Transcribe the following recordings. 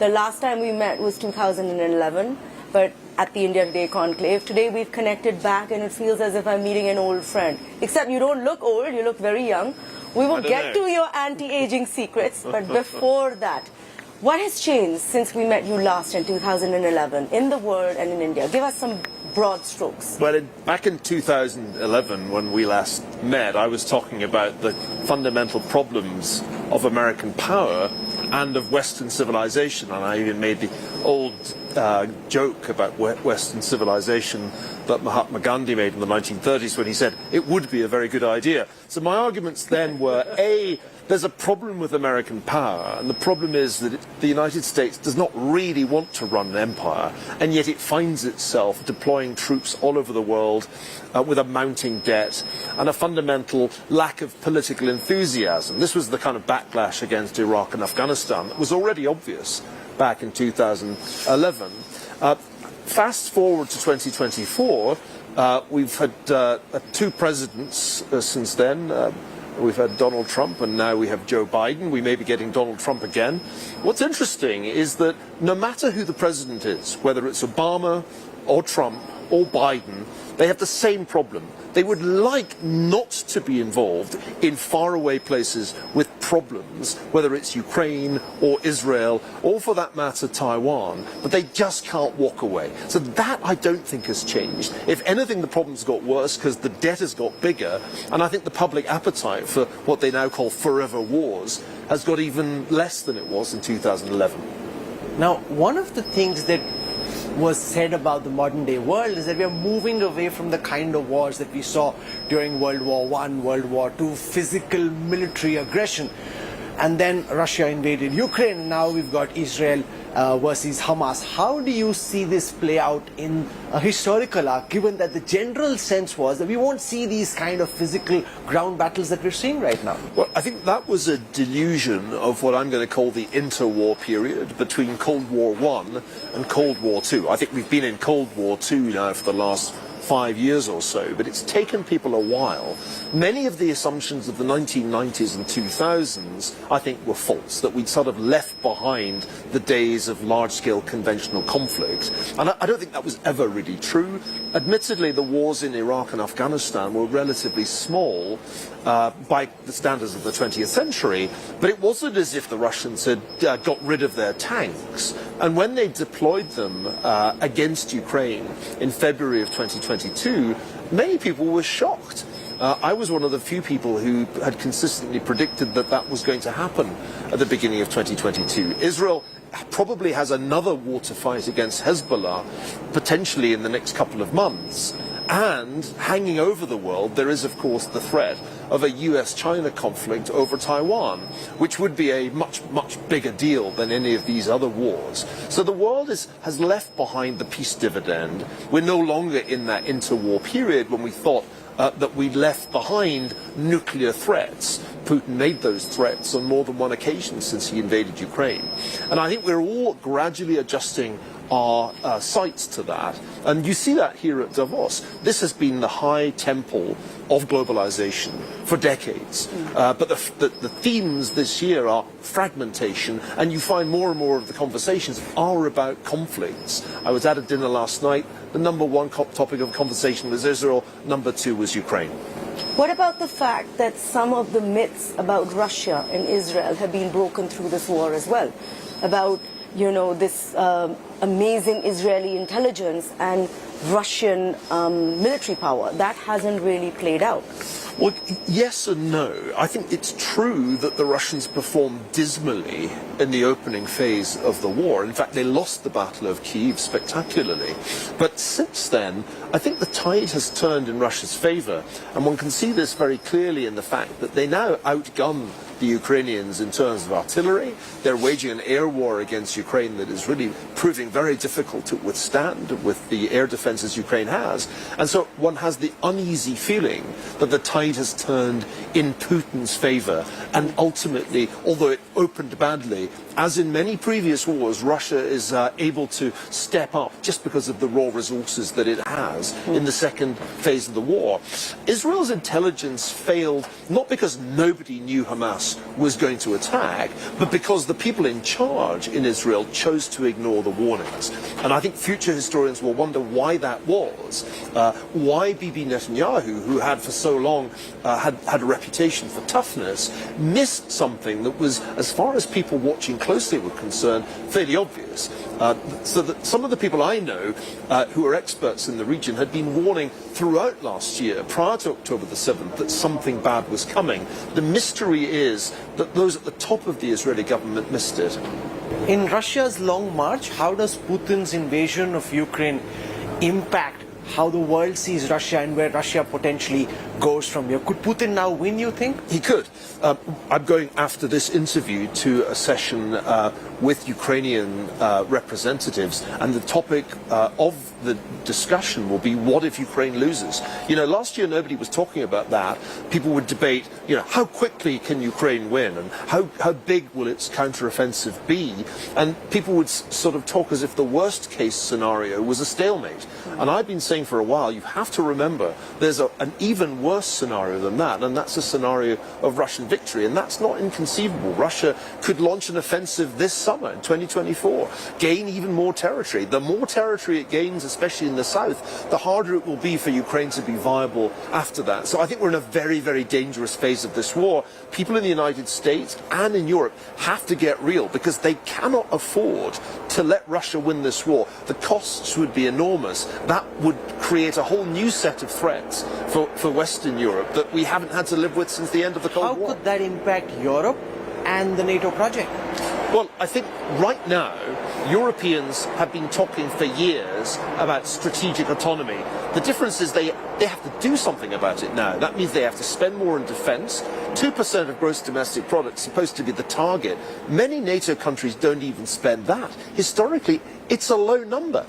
The last time we met was 2011, but at the India Today conclave. Today we've connected back and it feels as if I'm meeting an old friend. Except you don't look old, you look very young. We will get to your anti-aging secrets, but before that, what has changed since we met you last in 2011 in the world and in India? Give us some broad strokes. Well, back in 2011, when we last met, I was talking about the fundamental problems of American power and of Western civilization, and I even made the old joke about Western civilization that Mahatma Gandhi made in the 1930s when he said it would be a very good idea. So my arguments then were, A, there's a problem with American power, and the problem is that the United States does not really want to run an empire, and yet it finds itself deploying troops all over the world with a mounting debt and a fundamental lack of political enthusiasm. This was the kind of backlash against Iraq and Afghanistan that was already obvious back in 2011. Fast forward to 2024, we've had two presidents since then. We've had Donald Trump and now we have Joe Biden. We may be getting Donald Trump again. What's interesting is that no matter who the president is, whether it's Obama or Trump or Biden, they have the same problem. They would like not to be involved in faraway places with problems, whether it's Ukraine or Israel, or for that matter Taiwan, but they just can't walk away. So that I don't think has changed. If anything, the problems got worse because the debt has got bigger, and I think the public appetite for what they now call forever wars has got even less than it was in 2011. Now, one of the things that was said about the modern day world is that we are moving away from the kind of wars that we saw during World War I, World War II, physical military aggression. And then Russia invaded Ukraine, and now we've got Israel versus Hamas. How do you see this play out in a historical arc, given that the general sense was that we won't see these kind of physical ground battles that we're seeing right now? Well, I think that was a delusion of what I'm going to call the interwar period between Cold War I and Cold War II. I think we've been in Cold War II now for the last 5 years or so, but it's taken people a while. Many of the assumptions of the 1990s and 2000s, I think, were false, that we'd sort of left behind the days of large-scale conventional conflict. And I don't think that was ever really true. Admittedly, the wars in Iraq and Afghanistan were relatively small by the standards of the 20th century, but it wasn't as if the Russians had got rid of their tanks. And when they deployed them against Ukraine in February of 2022, many people were shocked. I was one of the few people who had consistently predicted that that was going to happen at the beginning of 2022. Israel probably has another war to fight against Hezbollah, potentially in the next couple of months. And hanging over the world, there is, of course, the threat of a US-China conflict over Taiwan, which would be a much, much bigger deal than any of these other wars. So the world has left behind the peace dividend. We're no longer in that interwar period when we thought that we'd left behind nuclear threats. Putin made those threats on more than one occasion since he invaded Ukraine. And I think we're all gradually adjusting our sights to that. And you see that here at Davos. This has been the high temple of globalization for decades. But the themes this year are fragmentation, and you find more and more of the conversations are about conflicts. I was at a dinner last night. The number one topic of conversation was Israel. Number two was Ukraine. What about the fact that some of the myths about Russia and Israel have been broken through this war as well? About, you know, this amazing Israeli intelligence and Russian military power. That hasn't really played out. Well, yes and no. I think it's true that the Russians performed dismally in the opening phase of the war. In fact, they lost the Battle of Kyiv spectacularly. But since then, I think the tide has turned in Russia's favor. And one can see this very clearly in the fact that they now outgun the Ukrainians in terms of artillery. They're waging an air war against Ukraine that is really proving very difficult to withstand with the air defenses Ukraine has. And so one has the uneasy feeling that the tide has turned in Putin's favor. And ultimately, although it opened badly, as in many previous wars, Russia is able to step up just because of the raw resources that it has in the second phase of the war. Israel's intelligence failed not because nobody knew Hamas was going to attack, but because the people in charge in Israel chose to ignore the warnings. And I think future historians will wonder why that was. Why Bibi Netanyahu, who had for so long had a reputation for toughness, missed something that was, as far as people watching closely were concerned, fairly obvious. So that some of the people I know who are experts in the region had been warning throughout last year, prior to October the 7th, that something bad was coming. The mystery is that those at the top of the Israeli government missed it. In Russia's long march, how does Putin's invasion of Ukraine impact how the world sees Russia and where Russia potentially goes from here? Could Putin now win, you think? He could. I'm going after this interview to a session with Ukrainian representatives, and the topic of the discussion will be, what if Ukraine loses? You know, last year nobody was talking about that. People would debate, you know, how quickly can Ukraine win, and how big will its counteroffensive be? And people would sort of talk as if the worst case scenario was a stalemate. And I've been saying for a while, you have to remember there's an even worse scenario than that, and that's a scenario of Russian victory, and that's not inconceivable. Russia could launch an offensive this summer in 2024, gain even more territory. The more territory it gains, especially in the south, the harder it will be for Ukraine to be viable after that. So I think we're in a very, very dangerous phase of this war. People in the United States and in Europe have to get real, because they cannot afford to let Russia win this war. The costs would be enormous. That would create a whole new set of threats for Western Europe that we haven't had to live with since the end of the Cold War. How could that impact Europe and the NATO project? Well, I think right now, Europeans have been talking for years about strategic autonomy. The difference is they have to do something about it now. That means they have to spend more on defence. 2% of gross domestic product is supposed to be the target. Many NATO countries don't even spend that. Historically, it's a low number.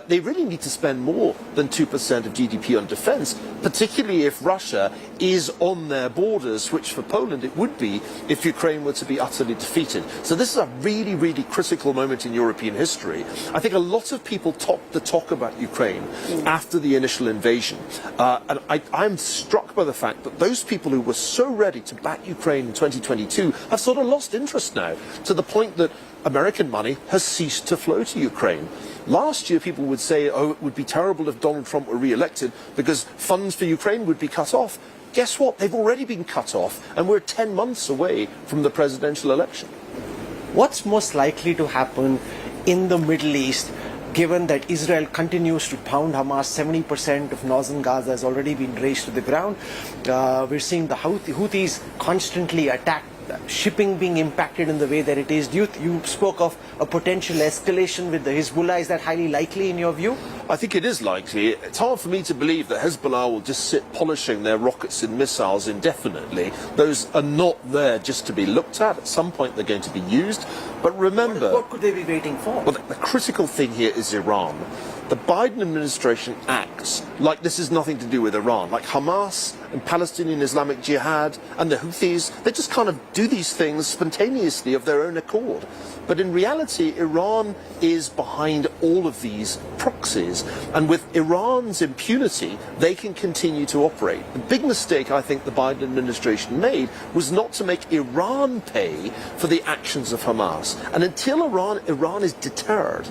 They really need to spend more than 2% of GDP on defence, particularly if Russia is on their borders, which for Poland it would be if Ukraine were to be utterly defeated. So this is a really, really critical moment in European history. I think a lot of people talk about Ukraine after the initial invasion. And I'm struck by the fact that those people who were so ready to back Ukraine in 2022 have sort of lost interest now, to the point that American money has ceased to flow to Ukraine. Last year people would say, oh, it would be terrible if Donald Trump were re-elected because funds for Ukraine would be cut off. Guess what? They've already been cut off, and we're 10 months away from the presidential election. What's most likely to happen in the Middle East, given that Israel continues to pound Hamas? 70% of northern Gaza has already been razed to the ground. We're seeing the Houthis constantly attack, shipping being impacted in the way that it is. You spoke of a potential escalation with the Hezbollah. Is that highly likely in your view? I think it is likely. It's hard for me to believe that Hezbollah will just sit polishing their rockets and missiles indefinitely. Those are not there just to be looked at. At some point they're going to be used. But remember... What could they be waiting for? Well, the critical thing here is Iran. The Biden administration acts like this is nothing to do with Iran. Like Hamas and Palestinian Islamic Jihad and the Houthis, they just kind of do these things spontaneously of their own accord. But in reality, Iran is behind all of these proxies. And with Iran's impunity, they can continue to operate. The big mistake I think the Biden administration made was not to make Iran pay for the actions of Hamas. And until Iran is deterred,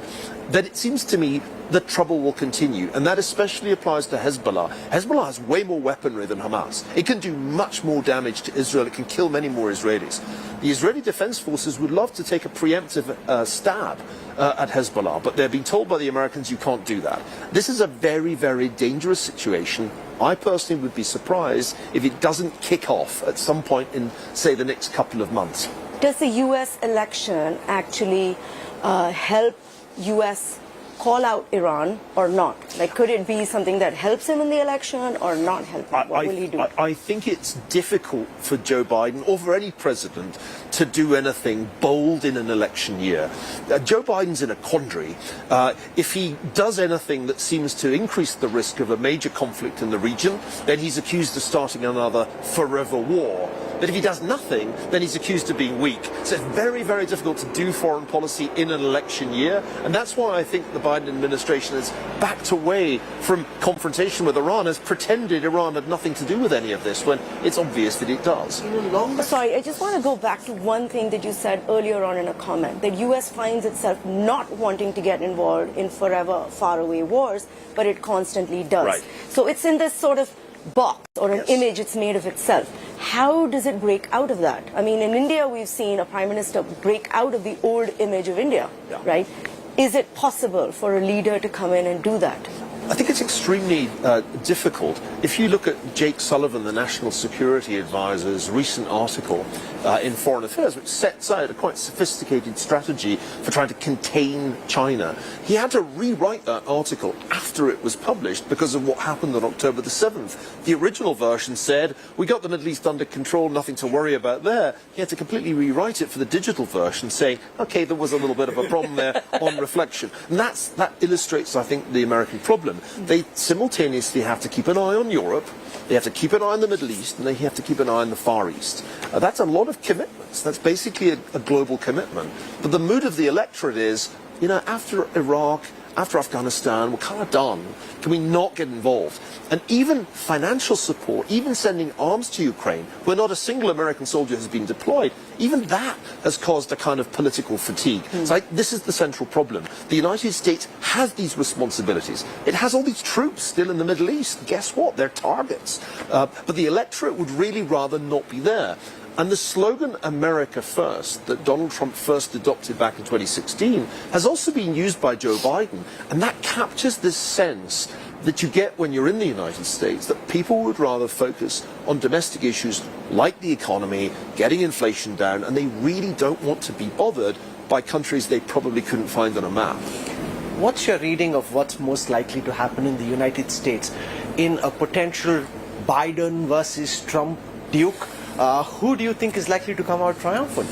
then it seems to me the trouble will continue, and that especially applies to Hezbollah. Hezbollah has way more weaponry than Hamas. It can do much more damage to Israel. It can kill many more Israelis. The Israeli Defense Forces would love to take a preemptive stab at Hezbollah, but they're being told by the Americans you can't do that. This is a very, very dangerous situation. I personally would be surprised if it doesn't kick off at some point in, say, the next couple of months. Does the U.S. election actually help U.S. call out Iran or not? Like, could it be something that helps him in the election or not help him? What will he do? I think it's difficult for Joe Biden or for any president to do anything bold in an election year. Joe Biden's in a quandary. If he does anything that seems to increase the risk of a major conflict in the region, then he's accused of starting another forever war. But if he does nothing, then he's accused of being weak. So it's very, very difficult to do foreign policy in an election year. And that's why I think the Biden administration has backed away from confrontation with Iran, has pretended Iran had nothing to do with any of this, when it's obvious that it does. Sorry, I just want to go back to one thing that you said earlier on in a comment, that U.S. finds itself not wanting to get involved in forever faraway wars, but it constantly does. Right. So it's in this sort of box or an image it's made of itself. How does it break out of that? I mean, in India, we've seen a prime minister break out of the old image of India, right? Is it possible for a leader to come in and do that? I think it's extremely difficult. If you look at Jake Sullivan, the National Security Advisor's recent article in Foreign Affairs, which sets out a quite sophisticated strategy for trying to contain China, he had to rewrite that article after it was published because of what happened on October the 7th. The original version said, we got the Middle East under control, nothing to worry about there. He had to completely rewrite it for the digital version, saying, okay, there was a little bit of a problem there on reflection. And that illustrates, I think, the American problem. They simultaneously have to keep an eye on Europe, they have to keep an eye on the Middle East, and they have to keep an eye on the Far East. That's a lot of commitments. That's basically a global commitment. But the mood of the electorate is, you know, after Iraq, after Afghanistan, we're kind of done. Can we not get involved? And even financial support, even sending arms to Ukraine, where not a single American soldier has been deployed, even that has caused a kind of political fatigue. So this is the central problem. The United States has these responsibilities. It has all these troops still in the Middle East. Guess what? They're targets. But the electorate would really rather not be there. And the slogan America First that Donald Trump first adopted back in 2016 has also been used by Joe Biden. And that captures this sense that you get when you're in the United States, that people would rather focus on domestic issues like the economy, getting inflation down, and they really don't want to be bothered by countries they probably couldn't find on a map. What's your reading of what's most likely to happen in the United States in a potential Biden versus Trump duke? Who do you think is likely to come out triumphant?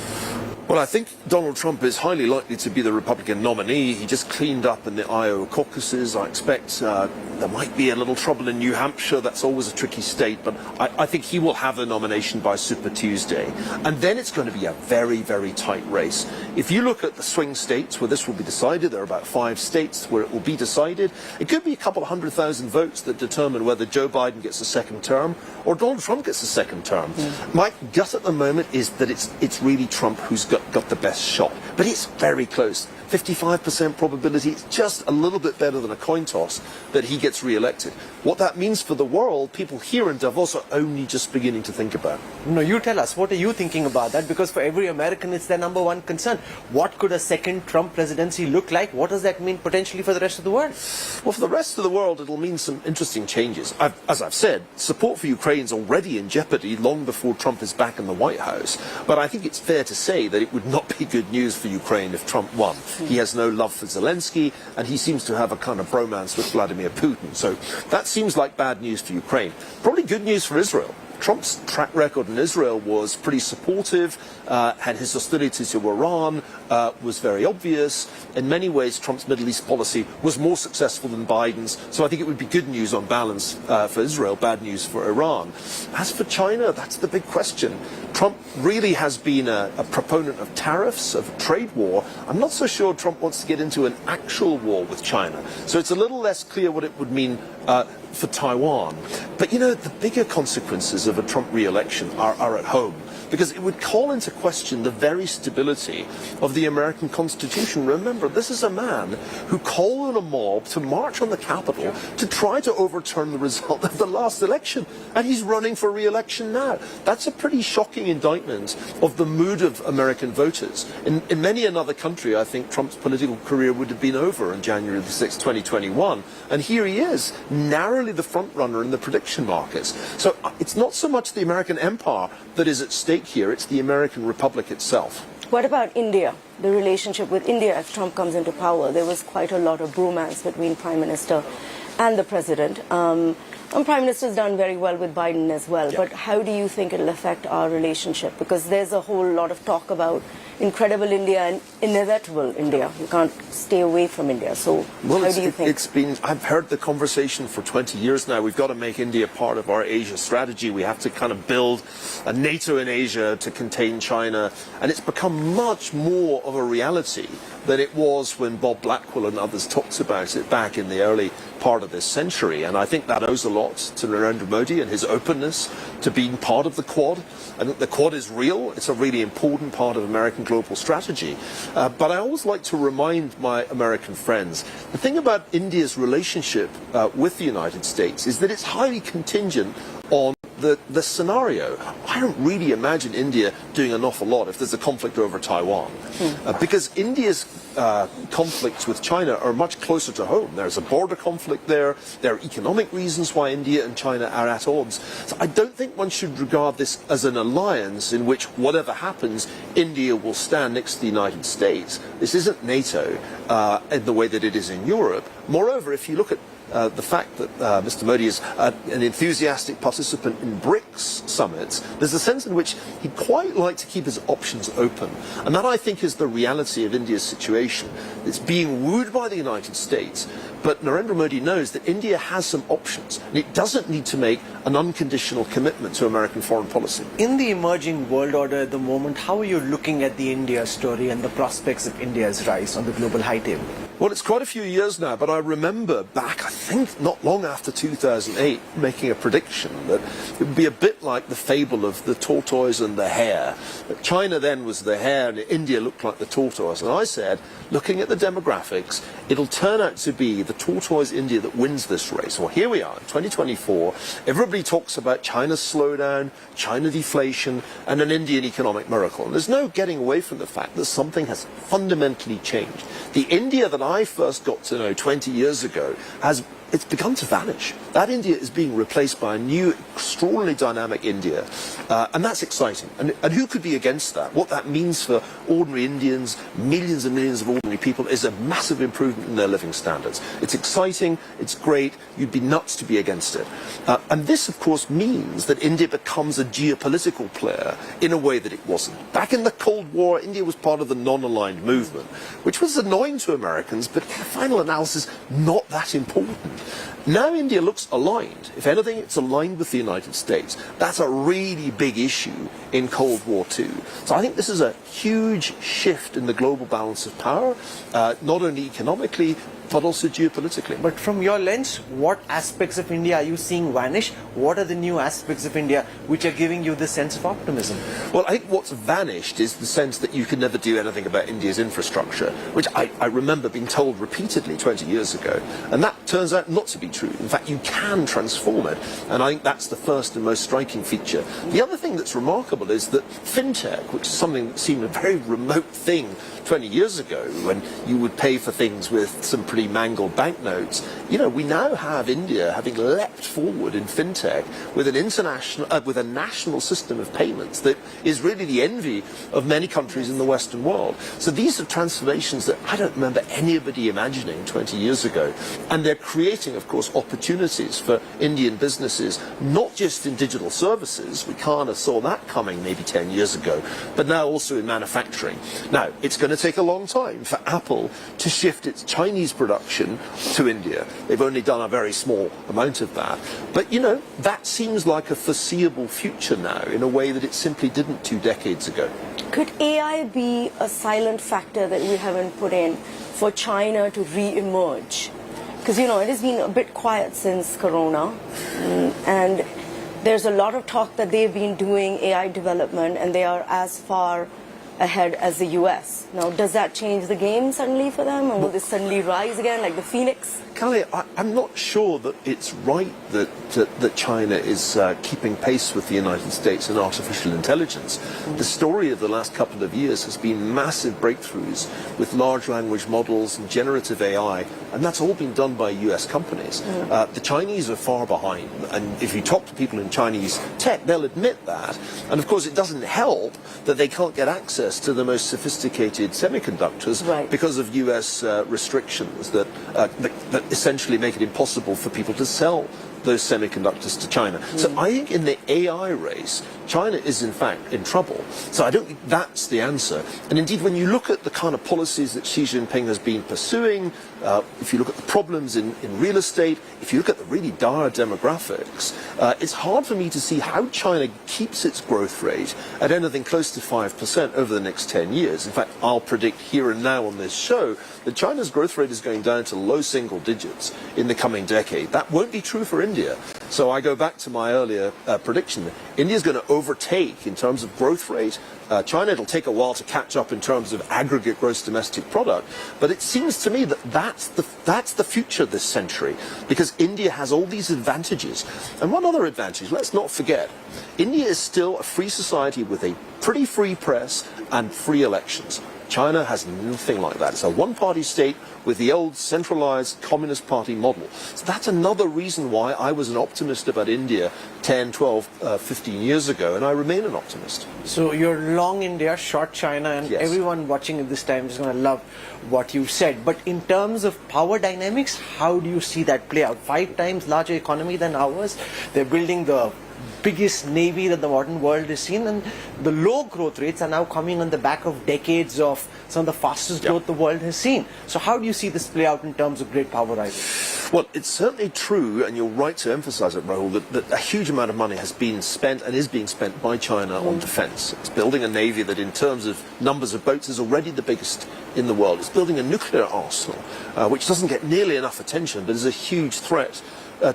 Well, I think Donald Trump is highly likely to be the Republican nominee. He just cleaned up in the Iowa caucuses. I expect there might be a little trouble in New Hampshire. That's always a tricky state, but I think he will have the nomination by Super Tuesday. And then it's going to be a very, very tight race. If you look at the swing states where this will be decided, there are about 5 states where it will be decided. It could be a couple of 100,000 votes that determine whether Joe Biden gets a second term or Donald Trump gets a second term. My gut at the moment is that it's really Trump who's got the best shot. But it's very close. 55% probability. It's just a little bit better than a coin toss that he gets re-elected. What that means for the world, people here in Davos are only just beginning to think about. No, you tell us. What are you thinking about that? Because for every American, it's their number one concern. What could a second Trump presidency look like? What does that mean potentially for the rest of the world? Well, for the rest of the world, it'll mean some interesting changes. As I've said, support for Ukraine is already in jeopardy long before Trump is back in the White House. But I think it's fair to say that it would not be good news for Ukraine if Trump won. He has no love for Zelensky, and he seems to have a kind of bromance with Vladimir Putin. So that seems like bad news for Ukraine. Probably good news for Israel. Trump's track record in Israel was pretty supportive, had his hostility to Iran was very obvious. In many ways, Trump's Middle East policy was more successful than Biden's, so I think it would be good news on balance for Israel, bad news for Iran. As for China, that's the big question. Trump really has been a proponent of tariffs, of a trade war. I'm not so sure Trump wants to get into an actual war with China, so it's a little less clear what it would mean for Taiwan. But you know, the bigger consequences of a Trump re-election are at home, because it would call into question the very stability of the American Constitution. Remember, this is a man who called on a mob to march on the Capitol to try to overturn the result of the last election, and he's running for re-election now. That's a pretty shocking indictment of the mood of American voters. In many another country, I think Trump's political career would have been over on January the 6th, 2021, and here he is, narrowly the front runner in the prediction markets. So it's not so much the American empire that is at stake here, it's the American republic itself. What about India, the relationship with India as Trump comes into power? There was quite a lot of bromance between Prime Minister and the President. Prime Minister's done very well with Biden as well, Yeah. but how do you think it'll affect our relationship? Because there's a whole lot of talk about incredible India and inevitable India. You can't stay away from India. So how do you think? I've heard the conversation for 20 years now. We've got to make India part of our Asia strategy. We have to kind of build a NATO in Asia to contain China. And it's become much more of a reality than it was when Bob Blackwell and others talked about it back in the early part of this century. And I think that owes a lot to Narendra Modi and his openness to being part of the Quad. I think the Quad is real. It's a really important part of American global strategy. But I always like to remind my American friends, the thing about India's relationship with the United States is that it's highly contingent on the scenario. I don't really imagine India doing an awful lot if there's a conflict over Taiwan. Because India's conflicts with China are much closer to home. There's a border conflict there. There are economic reasons why India and China are at odds. So I don't think one should regard this as an alliance in which whatever happens, India will stand next to the United States. This isn't NATO in the way that it is in Europe. Moreover, if you look at the fact that Mr. Modi is an enthusiastic participant in BRICS summits, there's a sense in which he'd quite like to keep his options open. And that, I think, is the reality of India's situation. It's being wooed by the United States, but Narendra Modi knows that India has some options, and it doesn't need to make an unconditional commitment to American foreign policy. In the emerging world order at the moment, how are you looking at the India story and the prospects of India's rise on the global high table? Well, it's quite a few years now, but I remember back, I think not long after 2008, making a prediction that it would be a bit like the fable of the tortoise and the hare. That China then was the hare and India looked like the tortoise. And I said, looking at the demographics, it'll turn out to be the tortoise India that wins this race. Well, here we are, 2024. Everybody talks about China's slowdown, China deflation, and an Indian economic miracle. And there's no getting away from the fact that something has fundamentally changed. The India that I first got to know 20 years ago it's begun to vanish. That India is being replaced by a new, extraordinarily dynamic India. And that's exciting. And who could be against that? What that means for ordinary Indians, millions and millions of ordinary people, is a massive improvement in their living standards. It's exciting, it's great, you'd be nuts to be against it. And this, of course, means that India becomes a geopolitical player in a way that it wasn't. Back in the Cold War, India was part of the non-aligned movement, which was annoying to Americans, but in the final analysis, not that important. Now India looks aligned. If anything, it's aligned with the United States. That's a really big issue in Cold War II. So I think this is a huge shift in the global balance of power, not only economically, but also geopolitically. But from your lens, what aspects of India are you seeing vanish? What are the new aspects of India which are giving you this sense of optimism? Well, I think what's vanished is the sense that you can never do anything about India's infrastructure, which I remember being told repeatedly 20 years ago. And that turns out not to be true. In fact, you can transform it. And I think that's the first and most striking feature. The other thing that's remarkable is that fintech, which is something that seemed a very remote thing 20 years ago, when you would pay for things with some pretty mangled banknotes, we now have India having leapt forward in fintech with an international, with a national system of payments that is really the envy of many countries in the Western world. So these are transformations that I don't remember anybody imagining 20 years ago. And they're creating, of course, opportunities for Indian businesses, not just in digital services. We kind of saw that coming maybe 10 years ago, but now also in manufacturing. Now, it's going to take a long time for Apple to shift its Chinese production to India. They've only done a very small amount of that. But, that seems like a foreseeable future now in a way that it simply didn't 2 decades ago. Could AI be a silent factor that we haven't put in for China to re-emerge? Because, it has been a bit quiet since Corona, and there's a lot of talk that they've been doing AI development and they are as far ahead as the US. Now, does that change the game suddenly for them? Or will this suddenly rise again like the phoenix? Kalli, I'm not sure that it's right that China is keeping pace with the United States in artificial intelligence. The story of the last couple of years has been massive breakthroughs with large language models and generative AI, and that's all been done by US companies. The Chinese are far behind, and if you talk to people in Chinese tech, they'll admit that. And of course, it doesn't help that they can't get access to the most sophisticated semiconductors because of US restrictions that essentially make it impossible for people to sell those semiconductors to China. So I think in the AI race, China is in fact in trouble. So I don't think that's the answer. And indeed, when you look at the kind of policies that Xi Jinping has been pursuing, if you look at the problems in real estate, if you look at the really dire demographics, it's hard for me to see how China keeps its growth rate at anything close to 5% over the next 10 years. In fact, I'll predict here and now on this show that China's growth rate is going down to low single digits in the coming decade. That won't be true for India. So I go back to my earlier prediction. India's going to overtake in terms of growth rate China. It'll take a while to catch up in terms of aggregate gross domestic product, but it seems to me that that's the future this century, because India has all these advantages. And one other advantage, let's not forget, India is still a free society with a pretty free press and free elections. China has nothing like that. It's a one-party state with the old centralized Communist Party model. So that's another reason why I was an optimist about India 10, 12, 15 years ago, and I remain an optimist. So you're long India, short China, and yes, everyone watching at this time is going to love what you said. But in terms of power dynamics, how do you see that play out? 5 times larger economy than ours. They're building the biggest navy that the modern world has seen, and the low growth rates are now coming on the back of decades of some of the fastest growth the world has seen. So how do you see this play out in terms of great power rising? Well, it's certainly true, and you're right to emphasize it, Rahul, that a huge amount of money has been spent and is being spent by China on defense. It's building a navy that in terms of numbers of boats is already the biggest in the world. It's building a nuclear arsenal, which doesn't get nearly enough attention, but is a huge threat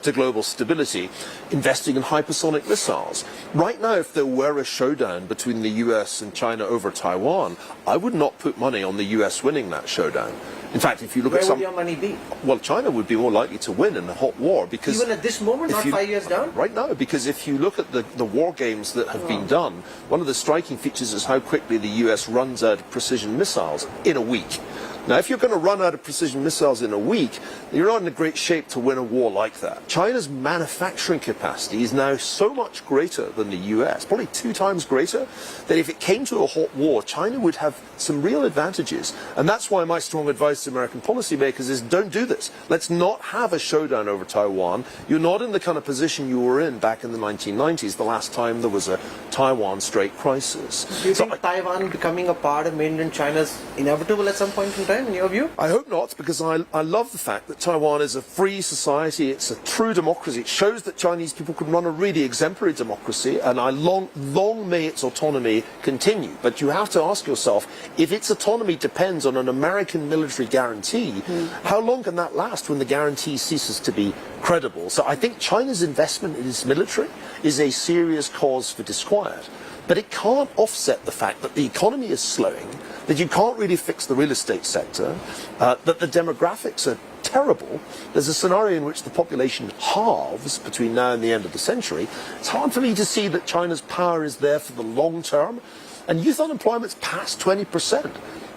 to global stability, investing in hypersonic missiles. Right now, if there were a showdown between the US and China over Taiwan, I would not put money on the US winning that showdown. In fact, if you look Where at some... would your money be? Well, China would be more likely to win in a hot war, because... Even at this moment, not 5 years down? Right now, because if you look at the war games that have been done, one of the striking features is how quickly the US runs out of precision missiles in a week. Now, if you're going to run out of precision missiles in a week, you're not in a great shape to win a war like that. China's manufacturing capacity is now so much greater than the US, probably 2 times greater, that if it came to a hot war, China would have some real advantages. And that's why my strong advice to American policymakers is don't do this. Let's not have a showdown over Taiwan. You're not in the kind of position you were in back in the 1990s, the last time there was a Taiwan Strait crisis. Do you think Taiwan becoming a part of mainland China is inevitable at some point in time, in your view? I hope not, because I love the fact that Taiwan is a free society. It's a true democracy. It shows that Chinese people can run a really exemplary democracy, and long may its autonomy continue. But you have to ask yourself, if its autonomy depends on an American military guarantee, how long can that last when the guarantee ceases to be credible? So I think China's investment in its military is a serious cause for disquiet. But it can't offset the fact that the economy is slowing, that you can't really fix the real estate sector, that the demographics are terrible. There's a scenario in which the population halves between now and the end of the century. It's hard for me to see that China's power is there for the long term. And youth unemployment's past 20%.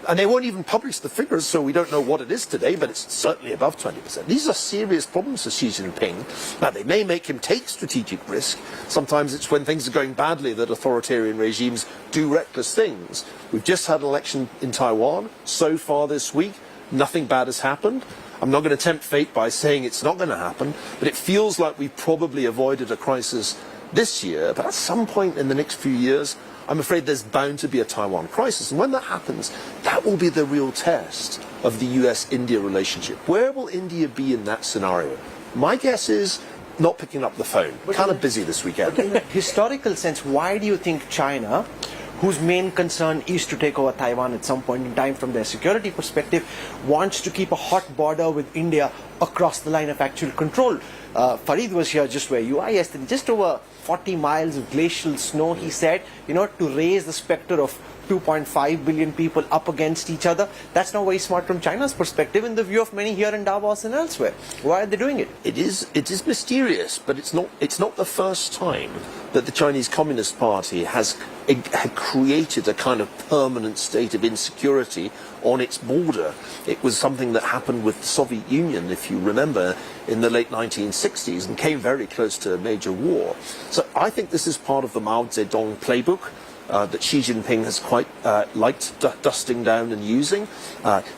And they won't even publish the figures, so we don't know what it is today, but it's certainly above 20%. These are serious problems for Xi Jinping. Now, they may make him take strategic risk. Sometimes it's when things are going badly that authoritarian regimes do reckless things. We've just had an election in Taiwan. So far this week, nothing bad has happened. I'm not going to tempt fate by saying it's not going to happen, but it feels like we've probably avoided a crisis this year. But at some point in the next few years, I'm afraid there's bound to be a Taiwan crisis. And when that happens, that will be the real test of the US-India relationship. Where will India be in that scenario? My guess is not picking up the phone. Kind of busy this weekend. In a historical sense, why do you think China, whose main concern is to take over Taiwan at some point in time from their security perspective, wants to keep a hot border with India across the line of actual control? Farid was here just where you are yesterday, just over 40 miles of glacial snow, he said, to raise the specter of 2.5 billion people up against each other. That's not very smart from China's perspective, in the view of many here in Davos and elsewhere. Why are they doing it? It is mysterious, but it's not the first time that the Chinese Communist Party had created a kind of permanent state of insecurity on its border. It was something that happened with the Soviet Union, if you remember, in the late 1960s, and came very close to a major war. So I think this is part of the Mao Zedong playbook. that Xi Jinping has quite liked dusting down and using.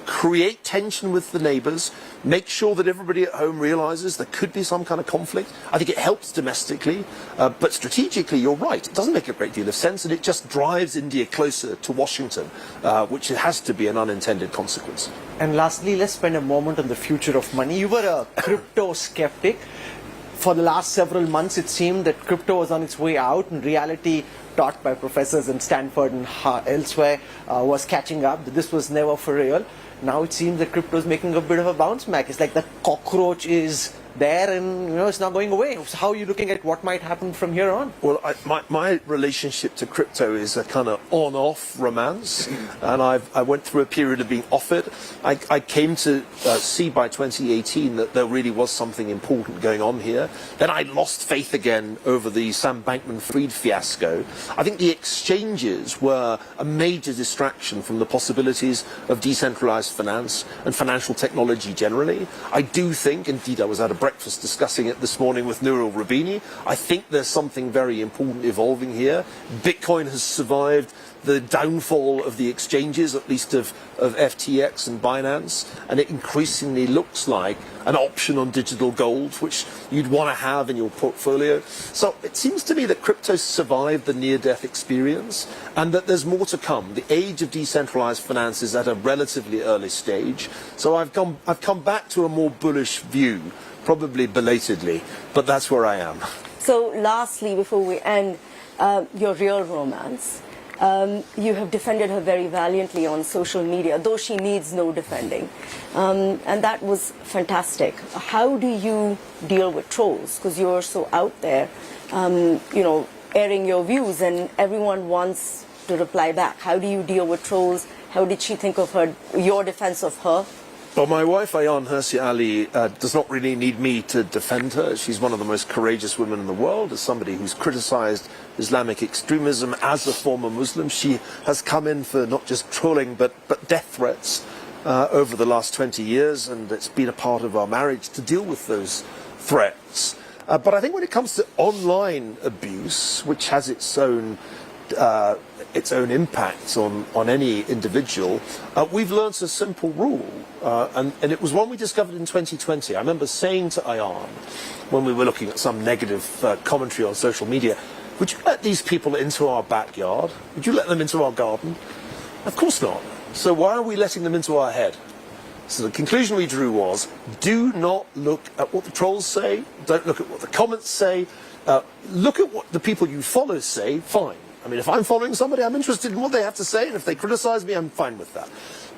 Create tension with the neighbours. Make sure that everybody at home realises there could be some kind of conflict. I think it helps domestically, but strategically, you're right. It doesn't make a great deal of sense, and it just drives India closer to Washington, which has to be an unintended consequence. And lastly, let's spend a moment on the future of money. You were a crypto skeptic. For the last several months, it seemed that crypto was on its way out, and reality, taught by professors in Stanford and elsewhere, was catching up. This was never for real. Now it seems that crypto is making a bit of a bounce back. It's like the cockroach is there and it's not going away. So how are you looking at what might happen from here on? Well, my relationship to crypto is a kind of on-off romance, and I went through a period of being off it. I came to see by 2018 that there really was something important going on here. Then I lost faith again over the Sam Bankman-Fried fiasco. I think the exchanges were a major distraction from the possibilities of decentralized finance and financial technology generally. I do think, indeed I was at a breakfast discussing it this morning with Nurul Rubini, I think there's something very important evolving here. Bitcoin has survived the downfall of the exchanges, at least of FTX and Binance, and it increasingly looks like an option on digital gold, which you'd want to have in your portfolio. So it seems to me that crypto survived the near-death experience, and that there's more to come. The age of decentralized finance is at a relatively early stage, so I've come back to a more bullish view, probably belatedly, but that's where I am. So lastly, before we end, your real romance. You have defended her very valiantly on social media, though she needs no defending. And that was fantastic. How do you deal with trolls? Because you're so out there, airing your views, and everyone wants to reply back. How do you deal with trolls? How did she think of your defense of her? Well, my wife, Ayaan Hirsi Ali, does not really need me to defend her. She's one of the most courageous women in the world. As somebody who's criticised Islamic extremism as a former Muslim, she has come in for not just trolling but death threats over the last 20 years, and it's been a part of our marriage to deal with those threats. But I think when it comes to online abuse, which has its own impact on any individual, we've learnt a simple rule, and it was one we discovered in 2020. I remember saying to Ayaan, when we were looking at some negative commentary on social media, would you let these people into our backyard? Would you let them into our garden? Of course not. So why are we letting them into our head? So the conclusion we drew was, do not look at what the trolls say, don't look at what the comments say, look at what the people you follow say, fine. I mean, if I'm following somebody, I'm interested in what they have to say, and if they criticize me, I'm fine with that.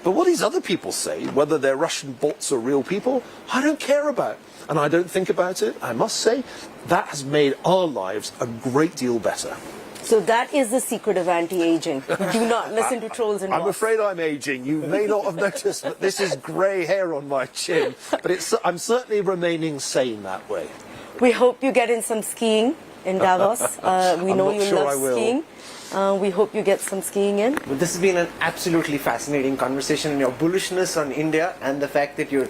But what these other people say, whether they're Russian bots or real people, I don't care about, and I don't think about it. I must say, that has made our lives a great deal better. So that is the secret of anti-aging. Do not listen to trolls and bots. I'm afraid I'm aging. You may not have noticed, but this is grey hair on my chin. But I'm certainly remaining sane that way. We hope you get in some skiing in Davos. We know you love skiing. We hope you get some skiing in. Well, this has been an absolutely fascinating conversation, and your bullishness on India and the fact that you're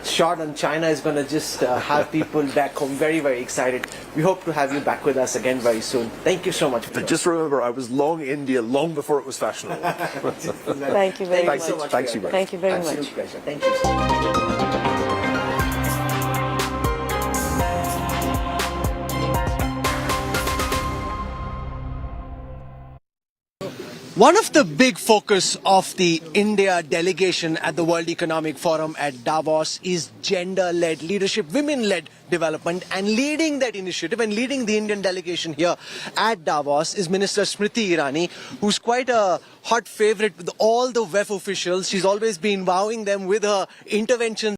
short on China is going to just have people back home very, very excited. We hope to have you back with us again very soon. Thank you so much. But just remember, I was long India long before it was fashionable. Thank you very much. Thanks you both. Thank you very Absolute much. pleasure. Thank you. One of the big focus of the India delegation at the World Economic Forum at Davos is gender-led leadership, women-led development, and leading that initiative and leading the Indian delegation here at Davos is Minister Smriti Irani, who's quite a hot favorite with all the WEF officials. She's always been wowing them with her interventions